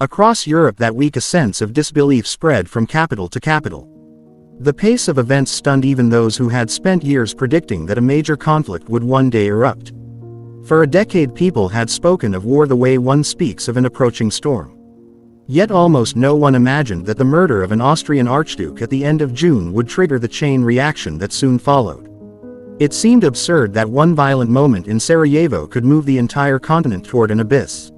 Across Europe that week a sense of disbelief spread from capital to capital. The pace of events stunned even those who had spent years predicting that a major conflict would one day erupt. For a decade people had spoken of war the way one speaks of an approaching storm. Yet almost no one imagined that the murder of an Austrian archduke at the end of June would trigger the chain reaction that soon followed. It seemed absurd that one violent moment in Sarajevo could move the entire continent toward an abyss.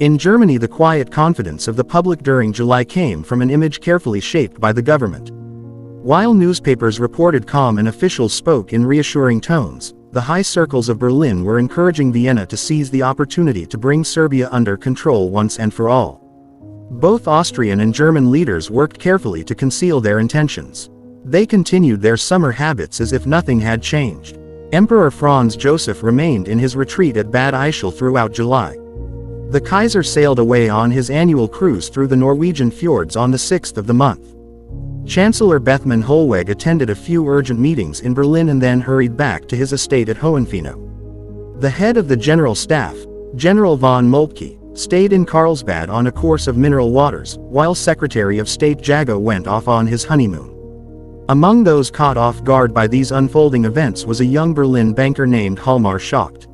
In Germany the quiet confidence of the public during July came from an image carefully shaped by the government. While newspapers reported calm and officials spoke in reassuring tones, the high circles of Berlin were encouraging Vienna to seize the opportunity to bring Serbia under control once and for all. Both Austrian and German leaders worked carefully to conceal their intentions. They continued their summer habits as if nothing had changed. Emperor Franz Joseph remained in his retreat at Bad Ischl throughout July. The Kaiser sailed away on his annual cruise through the Norwegian fjords on the 6th of the month. Chancellor Bethmann Hollweg attended a few urgent meetings in Berlin and then hurried back to his estate at Hohenfino. The head of the General Staff, General von Moltke, stayed in Carlsbad on a course of mineral waters, while Secretary of State Jago went off on his honeymoon. Among those caught off guard by these unfolding events was a young Berlin banker named Hjalmar Schacht.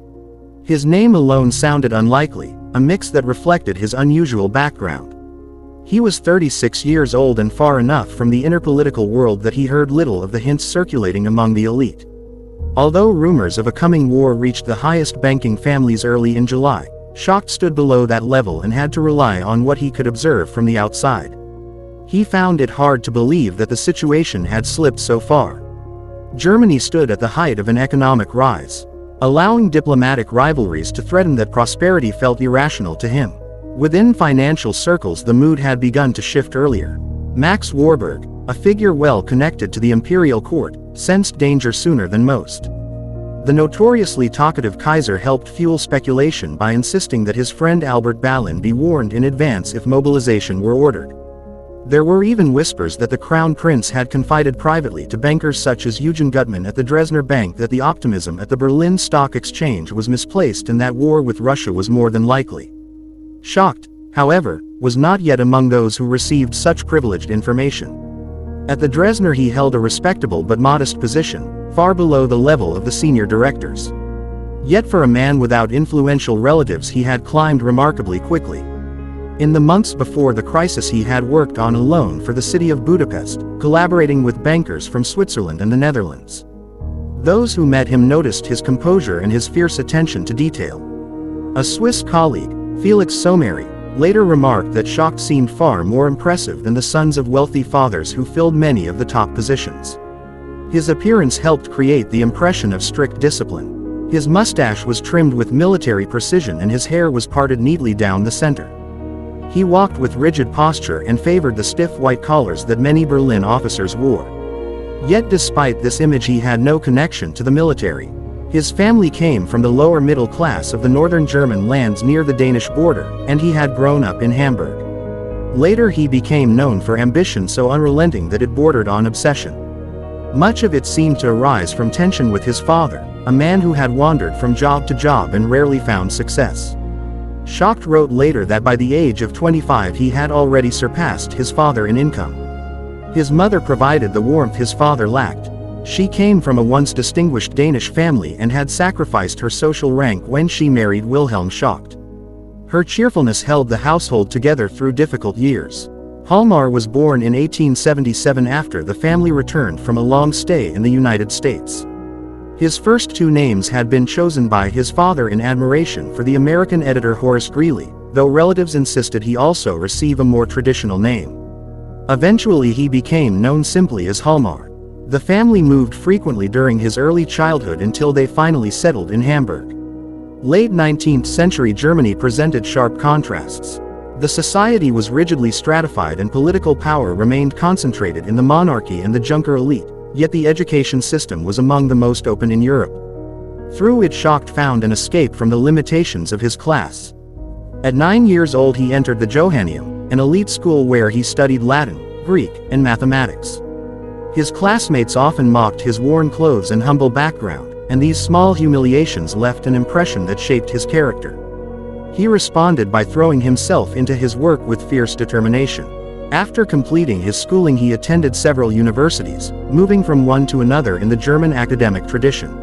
His name alone sounded unlikely, a mix that reflected his unusual background. He was 36 years old and far enough from the inner political world that he heard little of the hints circulating among the elite. Although rumors of a coming war reached the highest banking families early in July, Schacht stood below that level and had to rely on what he could observe from the outside. He found it hard to believe that the situation had slipped so far. Germany stood at the height of an economic rise. Allowing diplomatic rivalries to threaten that prosperity felt irrational to him. Within financial circles the mood had begun to shift earlier. Max Warburg, a figure well connected to the imperial court, sensed danger sooner than most. The notoriously talkative Kaiser helped fuel speculation by insisting that his friend Albert Ballin be warned in advance if mobilization were ordered. There were even whispers that the Crown Prince had confided privately to bankers such as Eugen Gutmann at the Dresdner Bank that the optimism at the Berlin Stock Exchange was misplaced and that war with Russia was more than likely. Schacht, however, was not yet among those who received such privileged information. At the Dresdner he held a respectable but modest position, far below the level of the senior directors. Yet for a man without influential relatives he had climbed remarkably quickly. In the months before the crisis he had worked on a loan for the city of Budapest, collaborating with bankers from Switzerland and the Netherlands. Those who met him noticed his composure and his fierce attention to detail. A Swiss colleague, Felix Someri, later remarked that Schacht seemed far more impressive than the sons of wealthy fathers who filled many of the top positions. His appearance helped create the impression of strict discipline. His mustache was trimmed with military precision and his hair was parted neatly down the center. He walked with rigid posture and favored the stiff white collars that many Berlin officers wore. Yet despite this image he had no connection to the military. His family came from the lower middle class of the northern German lands near the Danish border, and he had grown up in Hamburg. Later he became known for ambition so unrelenting that it bordered on obsession. Much of it seemed to arise from tension with his father, a man who had wandered from job to job and rarely found success. Schacht wrote later that by the age of 25 he had already surpassed his father in income. His mother provided the warmth his father lacked. She came from a once distinguished Danish family and had sacrificed her social rank when she married Wilhelm Schacht. Her cheerfulness held the household together through difficult years. Hjalmar was born in 1877 after the family returned from a long stay in the United States. His first two names had been chosen by his father in admiration for the American editor Horace Greeley, though relatives insisted he also receive a more traditional name. Eventually he became known simply as Hjalmar. The family moved frequently during his early childhood until they finally settled in Hamburg. Late 19th century Germany presented sharp contrasts. The society was rigidly stratified and political power remained concentrated in the monarchy and the Junker elite, yet the education system was among the most open in Europe. Through it Schacht found an escape from the limitations of his class. At 9 years old he entered the Johanneum, an elite school where he studied Latin, Greek, and mathematics. His classmates often mocked his worn clothes and humble background, and these small humiliations left an impression that shaped his character. He responded by throwing himself into his work with fierce determination. After completing his schooling, he attended several universities, moving from one to another in the German academic tradition.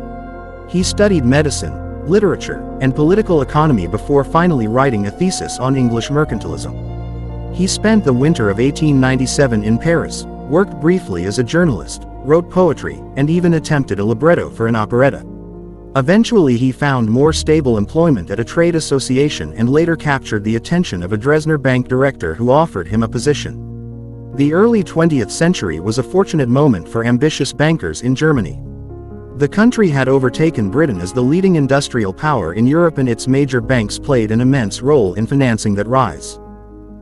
He studied medicine, literature, and political economy before finally writing a thesis on English mercantilism. He spent the winter of 1897 in Paris, worked briefly as a journalist, wrote poetry, and even attempted a libretto for an operetta. Eventually he found more stable employment at a trade association and later captured the attention of a Dresdner bank director who offered him a position. The early 20th century was a fortunate moment for ambitious bankers in Germany. The country had overtaken Britain as the leading industrial power in Europe, and its major banks played an immense role in financing that rise.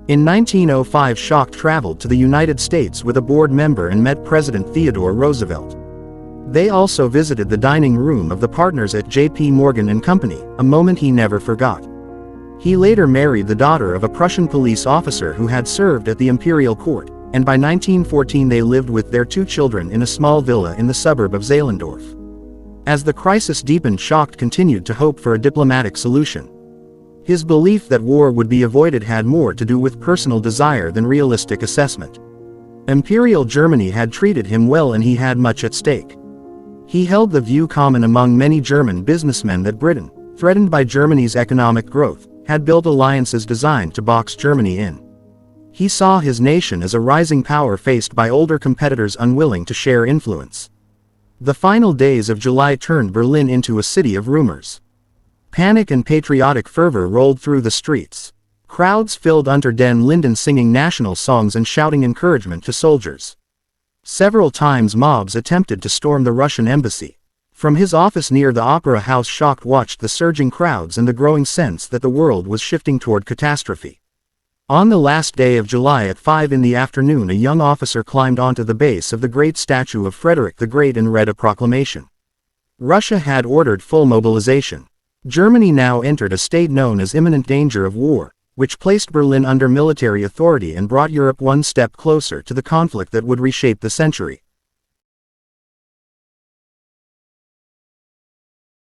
In 1905, Schacht traveled to the United States with a board member and met President Theodore Roosevelt. They also visited the dining room of the partners at J.P. Morgan & Company, a moment he never forgot. He later married the daughter of a Prussian police officer who had served at the imperial court, and by 1914 they lived with their 2 children in a small villa in the suburb of Zehlendorf. As the crisis deepened, Schacht continued to hope for a diplomatic solution. His belief that war would be avoided had more to do with personal desire than realistic assessment. Imperial Germany had treated him well and he had much at stake. He held the view common among many German businessmen that Britain, threatened by Germany's economic growth, had built alliances designed to box Germany in. He saw his nation as a rising power faced by older competitors unwilling to share influence. The final days of July turned Berlin into a city of rumors. Panic and patriotic fervor rolled through the streets. Crowds filled Unter den Linden singing national songs and shouting encouragement to soldiers. Several times mobs attempted to storm the Russian embassy. From his office near the Opera House, Schacht watched the surging crowds and the growing sense that the world was shifting toward catastrophe. On the last day of July at 5 in the afternoon, a young officer climbed onto the base of the great statue of Frederick the Great and read a proclamation. Russia had ordered full mobilization. Germany now entered a state known as imminent danger of war, which placed Berlin under military authority and brought Europe one step closer to the conflict that would reshape the century.